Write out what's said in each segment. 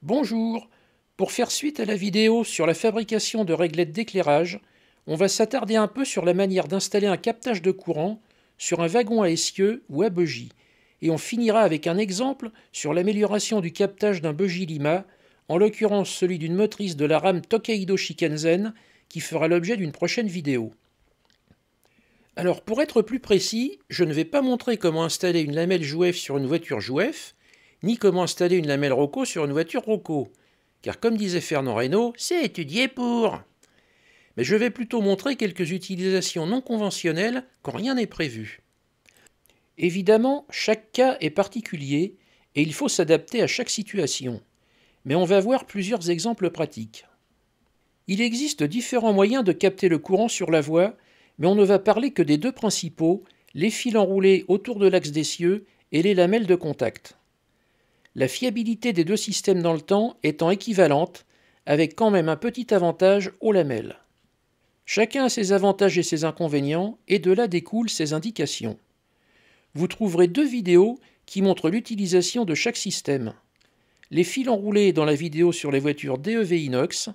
Bonjour! Pour faire suite à la vidéo sur la fabrication de réglettes d'éclairage, on va s'attarder un peu sur la manière d'installer un captage de courant sur un wagon à essieu ou à bougie, et on finira avec un exemple sur l'amélioration du captage d'un bougie Lima, en l'occurrence celui d'une motrice de la rame Tokaido Shikansen, qui fera l'objet d'une prochaine vidéo. Alors pour être plus précis, je ne vais pas montrer comment installer une lamelle Jouef sur une voiture Jouef, ni comment installer une lamelle Rocco sur une voiture Rocco, car comme disait Fernand Reynaud, c'est étudié pour. Mais je vais plutôt montrer quelques utilisations non conventionnelles quand rien n'est prévu. Évidemment, chaque cas est particulier et il faut s'adapter à chaque situation, mais on va voir plusieurs exemples pratiques. Il existe différents moyens de capter le courant sur la voie, mais on ne va parler que des deux principaux, les fils enroulés autour de l'axe d'essieu et les lamelles de contact. La fiabilité des deux systèmes dans le temps étant équivalente, avec quand même un petit avantage aux lamelles. Chacun a ses avantages et ses inconvénients, et de là découlent ses indications. Vous trouverez deux vidéos qui montrent l'utilisation de chaque système. Les fils enroulés dans la vidéo sur les voitures DEV Inox,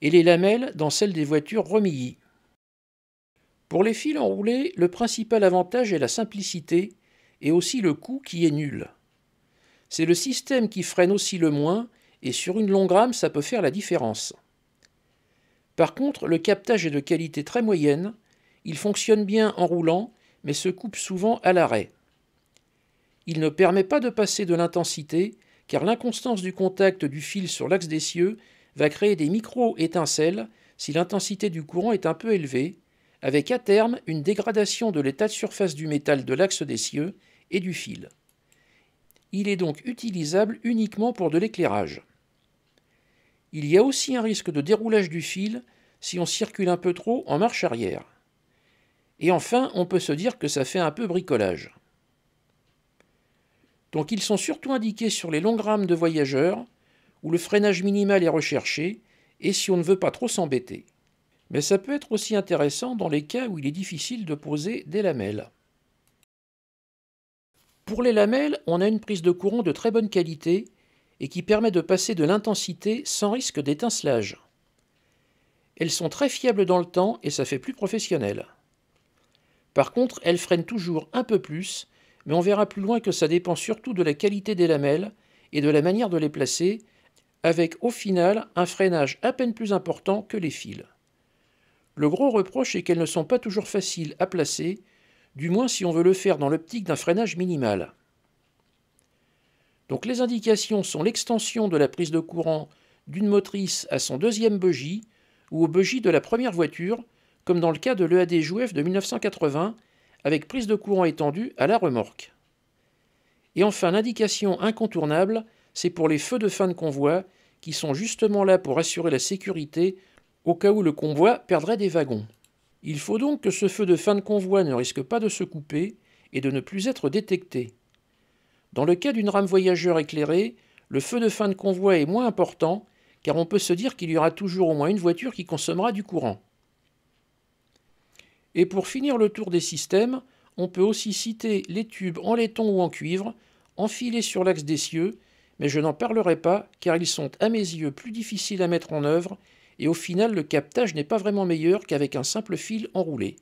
et les lamelles dans celle des voitures Romilly. Pour les fils enroulés, le principal avantage est la simplicité, et aussi le coût qui est nul. C'est le système qui freine aussi le moins, et sur une longue rame, ça peut faire la différence. Par contre, le captage est de qualité très moyenne, il fonctionne bien en roulant, mais se coupe souvent à l'arrêt. Il ne permet pas de passer de l'intensité, car l'inconstance du contact du fil sur l'axe d'essieu va créer des micro-étincelles si l'intensité du courant est un peu élevée, avec à terme une dégradation de l'état de surface du métal de l'axe d'essieu et du fil. Il est donc utilisable uniquement pour de l'éclairage. Il y a aussi un risque de déroulage du fil si on circule un peu trop en marche arrière. Et enfin, on peut se dire que ça fait un peu bricolage. Donc ils sont surtout indiqués sur les longues rames de voyageurs, où le freinage minimal est recherché, et si on ne veut pas trop s'embêter. Mais ça peut être aussi intéressant dans les cas où il est difficile de poser des lamelles. Pour les lamelles, on a une prise de courant de très bonne qualité et qui permet de passer de l'intensité sans risque d'étincelage. Elles sont très fiables dans le temps et ça fait plus professionnel. Par contre, elles freinent toujours un peu plus, mais on verra plus loin que ça dépend surtout de la qualité des lamelles et de la manière de les placer, avec au final un freinage à peine plus important que les fils. Le gros reproche est qu'elles ne sont pas toujours faciles à placer, du moins si on veut le faire dans l'optique d'un freinage minimal. Donc les indications sont l'extension de la prise de courant d'une motrice à son deuxième bougie ou au bougie de la première voiture, comme dans le cas de l'EAD Jouef de 1980, avec prise de courant étendue à la remorque. Et enfin l'indication incontournable, c'est pour les feux de fin de convoi, qui sont justement là pour assurer la sécurité au cas où le convoi perdrait des wagons. Il faut donc que ce feu de fin de convoi ne risque pas de se couper et de ne plus être détecté. Dans le cas d'une rame voyageur éclairée, le feu de fin de convoi est moins important, car on peut se dire qu'il y aura toujours au moins une voiture qui consommera du courant. Et pour finir le tour des systèmes, on peut aussi citer les tubes en laiton ou en cuivre, enfilés sur l'axe d'essieu, mais je n'en parlerai pas, car ils sont à mes yeux plus difficiles à mettre en œuvre, et au final le captage n'est pas vraiment meilleur qu'avec un simple fil enroulé.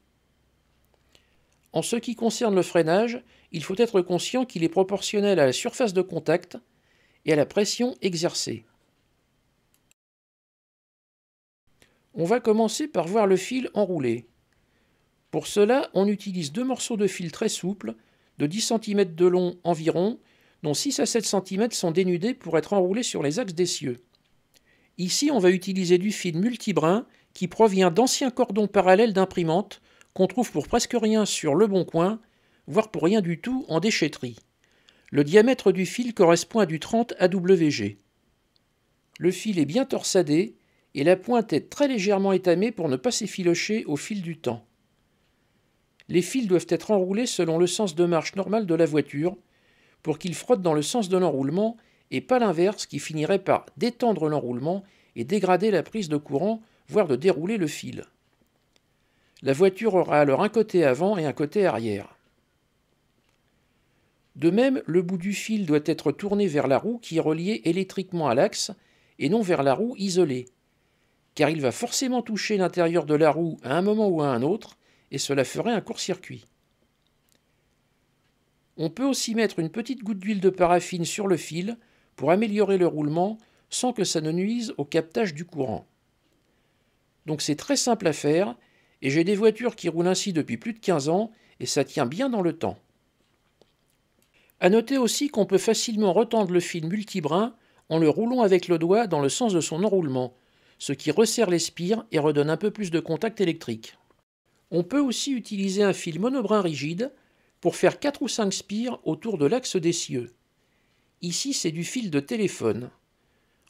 En ce qui concerne le freinage, il faut être conscient qu'il est proportionnel à la surface de contact et à la pression exercée. On va commencer par voir le fil enroulé. Pour cela, on utilise deux morceaux de fil très souples, de 10 cm de long environ, dont 6 à 7 cm sont dénudés pour être enroulés sur les axes d'essieu. Ici, on va utiliser du fil multibrin qui provient d'anciens cordons parallèles d'imprimante qu'on trouve pour presque rien sur Le Bon Coin, voire pour rien du tout en déchetterie. Le diamètre du fil correspond à du 30 AWG. Le fil est bien torsadé et la pointe est très légèrement étamée pour ne pas s'effilocher au fil du temps. Les fils doivent être enroulés selon le sens de marche normal de la voiture pour qu'ils frottent dans le sens de l'enroulement et pas l'inverse qui finirait par détendre l'enroulement et dégrader la prise de courant, voire de dérouler le fil. La voiture aura alors un côté avant et un côté arrière. De même, le bout du fil doit être tourné vers la roue qui est reliée électriquement à l'axe et non vers la roue isolée, car il va forcément toucher l'intérieur de la roue à un moment ou à un autre, et cela ferait un court-circuit. On peut aussi mettre une petite goutte d'huile de paraffine sur le fil pour améliorer le roulement sans que ça ne nuise au captage du courant. Donc c'est très simple à faire, et j'ai des voitures qui roulent ainsi depuis plus de 15 ans, et ça tient bien dans le temps. A noter aussi qu'on peut facilement retendre le fil multibrin en le roulant avec le doigt dans le sens de son enroulement, ce qui resserre les spires et redonne un peu plus de contact électrique. On peut aussi utiliser un fil monobrin rigide pour faire 4 ou 5 spires autour de l'axe d'essieu. Ici, c'est du fil de téléphone.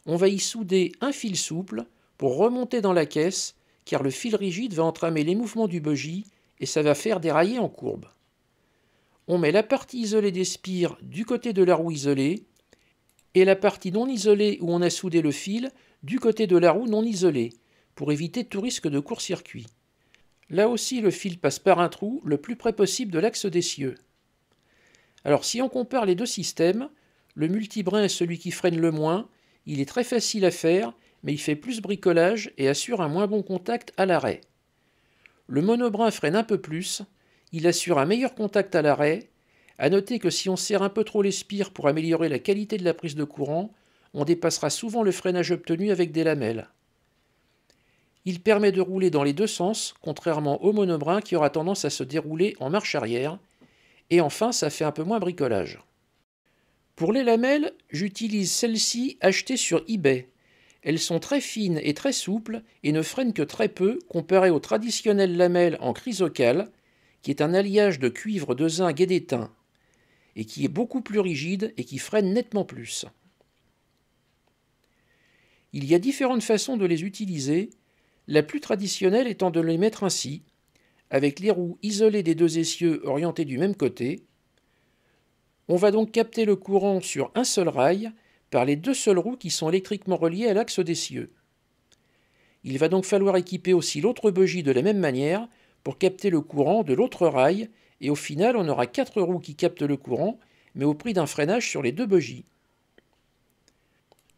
On va y souder un fil souple pour remonter dans la caisse, car le fil rigide va entramer les mouvements du bogie et ça va faire dérailler en courbe. On met la partie isolée des spires du côté de la roue isolée et la partie non isolée où on a soudé le fil du côté de la roue non isolée, pour éviter tout risque de court-circuit. Là aussi, le fil passe par un trou le plus près possible de l'axe d'essieu. Alors si on compare les deux systèmes, le multibrin est celui qui freine le moins, il est très facile à faire, mais il fait plus bricolage et assure un moins bon contact à l'arrêt. Le monobrin freine un peu plus, il assure un meilleur contact à l'arrêt. À noter que si on serre un peu trop les spires pour améliorer la qualité de la prise de courant, on dépassera souvent le freinage obtenu avec des lamelles. Il permet de rouler dans les deux sens, contrairement au monobrin qui aura tendance à se dérouler en marche arrière. Et enfin, ça fait un peu moins bricolage. Pour les lamelles, j'utilise celles-ci achetées sur eBay. Elles sont très fines et très souples et ne freinent que très peu comparé aux traditionnelles lamelles en chrysocale, qui est un alliage de cuivre, de zinc et d'étain, et qui est beaucoup plus rigide et qui freine nettement plus. Il y a différentes façons de les utiliser, la plus traditionnelle étant de les mettre ainsi, avec les roues isolées des deux essieux orientées du même côté. On va donc capter le courant sur un seul rail par les deux seules roues qui sont électriquement reliées à l'axe d'essieu. Il va donc falloir équiper aussi l'autre bogie de la même manière pour capter le courant de l'autre rail, et au final on aura 4 roues qui captent le courant, mais au prix d'un freinage sur les deux bogies.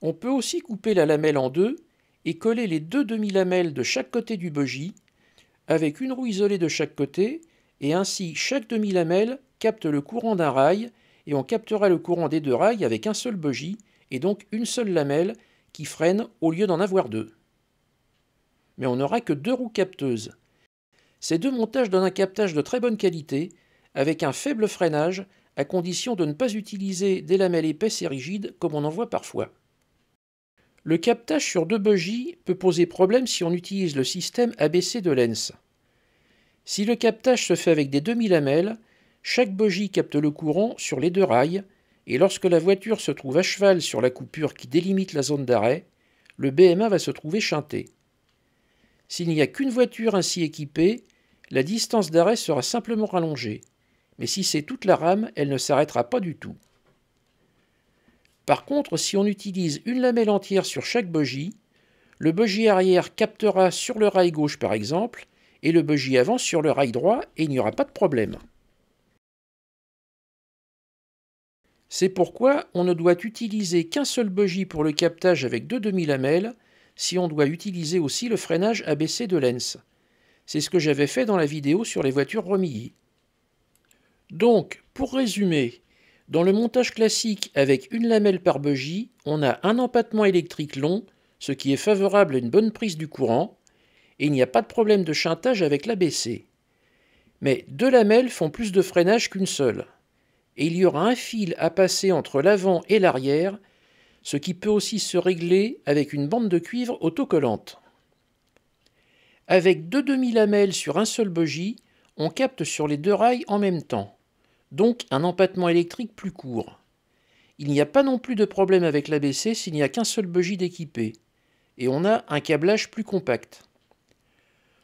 On peut aussi couper la lamelle en deux et coller les deux demi-lamelles de chaque côté du bogie, avec une roue isolée de chaque côté, et ainsi chaque demi-lamelle capte le courant d'un rail, et on captera le courant des deux rails avec un seul bogie, et donc une seule lamelle qui freine au lieu d'en avoir deux. Mais on n'aura que 2 roues capteuses. Ces deux montages donnent un captage de très bonne qualité, avec un faible freinage, à condition de ne pas utiliser des lamelles épaisses et rigides comme on en voit parfois. Le captage sur 2 bogies peut poser problème si on utilise le système ABC de Lenz. Si le captage se fait avec des demi-lamelles, chaque bogie capte le courant sur les 2 rails, et lorsque la voiture se trouve à cheval sur la coupure qui délimite la zone d'arrêt, le BMA va se trouver shunté. S'il n'y a qu'une voiture ainsi équipée, la distance d'arrêt sera simplement rallongée, mais si c'est toute la rame, elle ne s'arrêtera pas du tout. Par contre, si on utilise une lamelle entière sur chaque bogie, le bogie arrière captera sur le rail gauche par exemple, et le bogie avant sur le rail droit, et il n'y aura pas de problème. C'est pourquoi on ne doit utiliser qu'un seul bogie pour le captage avec 2 demi-lamelles, si on doit utiliser aussi le freinage ABC de Lenz. C'est ce que j'avais fait dans la vidéo sur les voitures Romilly. Donc, pour résumer, dans le montage classique avec une lamelle par bogie, on a un empattement électrique long, ce qui est favorable à une bonne prise du courant, et il n'y a pas de problème de shuntage avec l'ABC. Mais 2 lamelles font plus de freinage qu'une seule, et il y aura un fil à passer entre l'avant et l'arrière, ce qui peut aussi se régler avec une bande de cuivre autocollante. Avec 2 demi-lamelles sur un seul bogie, on capte sur les 2 rails en même temps, donc un empattement électrique plus court. Il n'y a pas non plus de problème avec l'ABC s'il n'y a qu'un seul bogie d'équipé, et on a un câblage plus compact.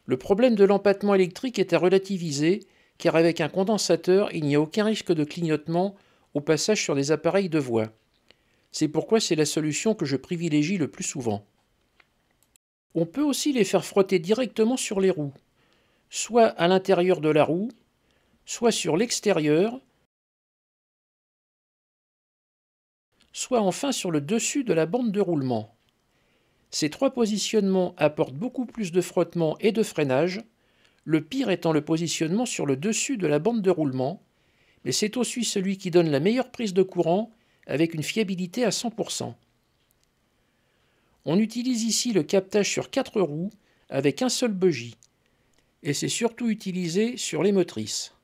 Le problème de l'empattement électrique est à relativiser, car avec un condensateur, il n'y a aucun risque de clignotement au passage sur des appareils de voix. C'est pourquoi c'est la solution que je privilégie le plus souvent. On peut aussi les faire frotter directement sur les roues, soit à l'intérieur de la roue, soit sur l'extérieur, soit enfin sur le dessus de la bande de roulement. Ces trois positionnements apportent beaucoup plus de frottement et de freinage, le pire étant le positionnement sur le dessus de la bande de roulement, mais c'est aussi celui qui donne la meilleure prise de courant avec une fiabilité à 100%. On utilise ici le captage sur 4 roues avec un seul bogie, et c'est surtout utilisé sur les motrices.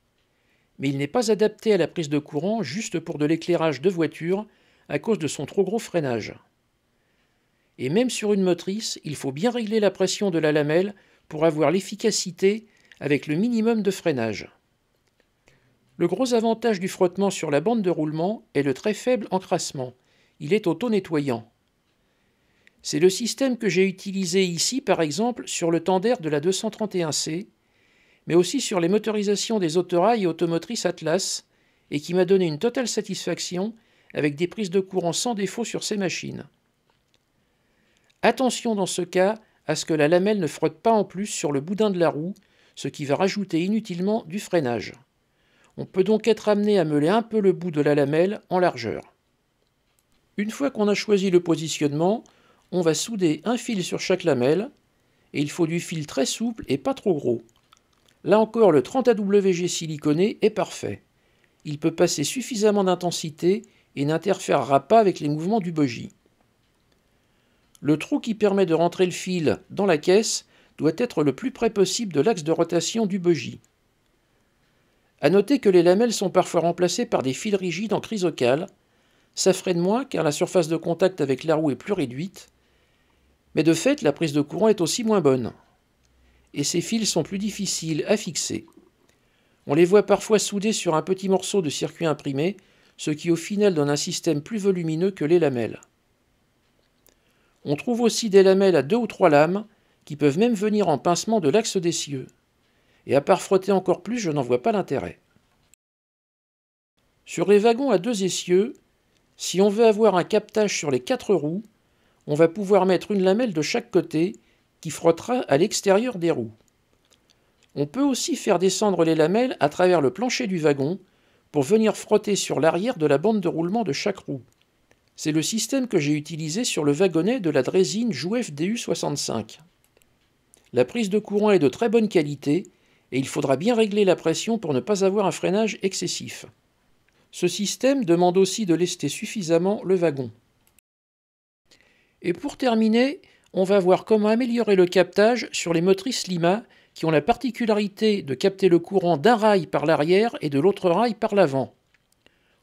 Mais il n'est pas adapté à la prise de courant juste pour de l'éclairage de voiture à cause de son trop gros freinage. Et même sur une motrice, il faut bien régler la pression de la lamelle pour avoir l'efficacité avec le minimum de freinage. Le gros avantage du frottement sur la bande de roulement est le très faible encrassement. Il est auto-nettoyant. C'est le système que j'ai utilisé ici, par exemple, sur le tender de la 231C, mais aussi sur les motorisations des autorails et automotrices Atlas, et qui m'a donné une totale satisfaction avec des prises de courant sans défaut sur ces machines. Attention dans ce cas à ce que la lamelle ne frotte pas en plus sur le boudin de la roue, ce qui va rajouter inutilement du freinage. On peut donc être amené à meuler un peu le bout de la lamelle en largeur. Une fois qu'on a choisi le positionnement, on va souder un fil sur chaque lamelle, et il faut du fil très souple et pas trop gros. Là encore, le 30 AWG siliconé est parfait. Il peut passer suffisamment d'intensité et n'interférera pas avec les mouvements du bogie. Le trou qui permet de rentrer le fil dans la caisse doit être le plus près possible de l'axe de rotation du bogie. A noter que les lamelles sont parfois remplacées par des fils rigides en chrysocale. Ça freine moins car la surface de contact avec la roue est plus réduite, mais de fait la prise de courant est aussi moins bonne. Et ces fils sont plus difficiles à fixer. On les voit parfois soudés sur un petit morceau de circuit imprimé, ce qui au final donne un système plus volumineux que les lamelles. On trouve aussi des lamelles à 2 ou 3 lames, qui peuvent même venir en pincement de l'axe d'essieu. Et à part frotter encore plus, je n'en vois pas l'intérêt. Sur les wagons à 2 essieux, si on veut avoir un captage sur les 4 roues, on va pouvoir mettre une lamelle de chaque côté qui frottera à l'extérieur des roues. On peut aussi faire descendre les lamelles à travers le plancher du wagon pour venir frotter sur l'arrière de la bande de roulement de chaque roue. C'est le système que j'ai utilisé sur le wagonnet de la Draisine Jouef DU65. La prise de courant est de très bonne qualité et il faudra bien régler la pression pour ne pas avoir un freinage excessif. Ce système demande aussi de lester suffisamment le wagon. Et pour terminer, on va voir comment améliorer le captage sur les motrices Lima qui ont la particularité de capter le courant d'un rail par l'arrière et de l'autre rail par l'avant.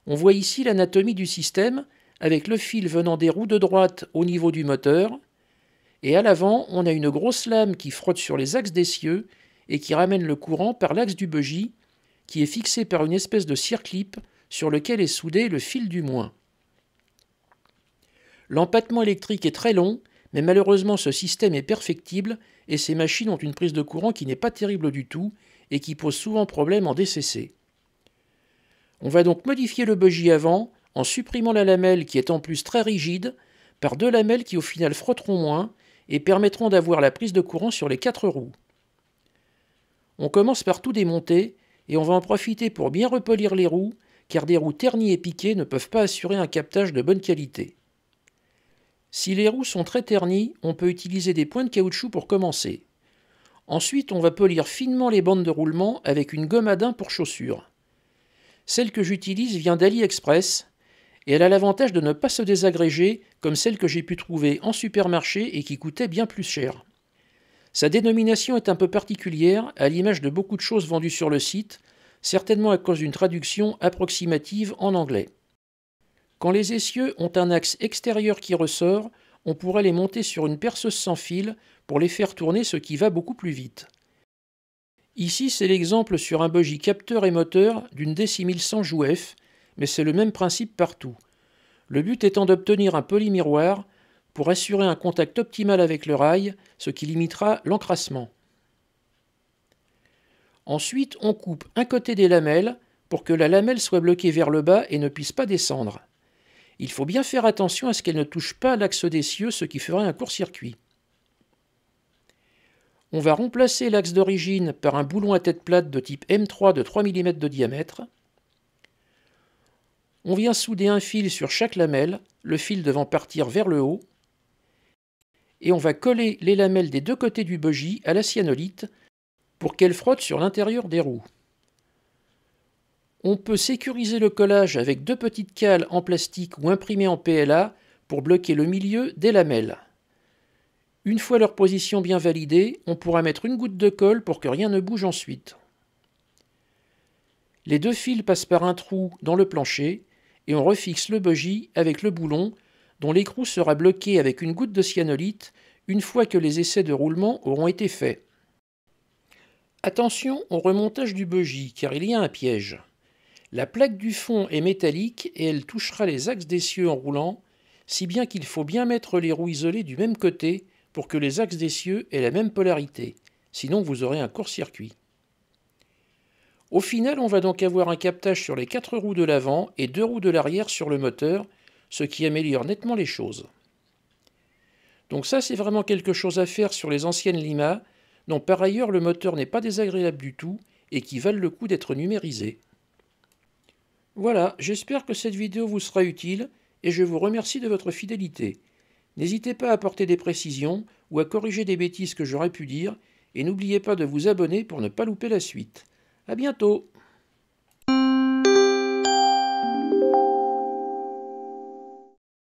On voit ici l'anatomie du système avec le fil venant des roues de droite au niveau du moteur, et à l'avant, on a une grosse lame qui frotte sur les axes d'essieu et qui ramène le courant par l'axe du bogie, qui est fixé par une espèce de circlip sur lequel est soudé le fil du moins. L'empattement électrique est très long, mais malheureusement ce système est perfectible et ces machines ont une prise de courant qui n'est pas terrible du tout et qui pose souvent problème en DCC. On va donc modifier le bogie avant en supprimant la lamelle qui est en plus très rigide par 2 lamelles qui au final frotteront moins et permettront d'avoir la prise de courant sur les 4 roues. On commence par tout démonter et on va en profiter pour bien repolir les roues car des roues ternies et piquées ne peuvent pas assurer un captage de bonne qualité. Si les roues sont très ternies, on peut utiliser des points de caoutchouc pour commencer. Ensuite, on va polir finement les bandes de roulement avec une gomme à daim pour chaussures. Celle que j'utilise vient d'AliExpress et elle a l'avantage de ne pas se désagréger comme celle que j'ai pu trouver en supermarché et qui coûtait bien plus cher. Sa dénomination est un peu particulière, à l'image de beaucoup de choses vendues sur le site, certainement à cause d'une traduction approximative en anglais. Quand les essieux ont un axe extérieur qui ressort, on pourrait les monter sur une perceuse sans fil pour les faire tourner, ce qui va beaucoup plus vite. Ici, c'est l'exemple sur un bogie capteur et moteur d'une D6100 Jouef, mais c'est le même principe partout. Le but étant d'obtenir un polymiroir pour assurer un contact optimal avec le rail, ce qui limitera l'encrassement. Ensuite, on coupe un côté des lamelles pour que la lamelle soit bloquée vers le bas et ne puisse pas descendre. Il faut bien faire attention à ce qu'elle ne touche pas l'axe d'essieu, ce qui ferait un court-circuit. On va remplacer l'axe d'origine par un boulon à tête plate de type M3 de 3 mm de diamètre. On vient souder un fil sur chaque lamelle, le fil devant partir vers le haut, et on va coller les lamelles des deux côtés du bogie à la cyanolite pour qu'elles frottent sur l'intérieur des roues. On peut sécuriser le collage avec deux petites cales en plastique ou imprimées en PLA pour bloquer le milieu des lamelles. Une fois leur position bien validée, on pourra mettre une goutte de colle pour que rien ne bouge ensuite. Les deux fils passent par un trou dans le plancher et on refixe le bogie avec le boulon dont l'écrou sera bloqué avec une goutte de cyanolite une fois que les essais de roulement auront été faits. Attention au remontage du bogie car il y a un piège. La plaque du fond est métallique et elle touchera les axes d'essieu en roulant, si bien qu'il faut bien mettre les roues isolées du même côté pour que les axes d'essieu aient la même polarité, sinon vous aurez un court-circuit. Au final, on va donc avoir un captage sur les 4 roues de l'avant et 2 roues de l'arrière sur le moteur, ce qui améliore nettement les choses. Donc ça, c'est vraiment quelque chose à faire sur les anciennes Lima, dont par ailleurs le moteur n'est pas désagréable du tout et qui valent le coup d'être numérisés. Voilà, j'espère que cette vidéo vous sera utile et je vous remercie de votre fidélité. N'hésitez pas à apporter des précisions ou à corriger des bêtises que j'aurais pu dire et n'oubliez pas de vous abonner pour ne pas louper la suite. À bientôt!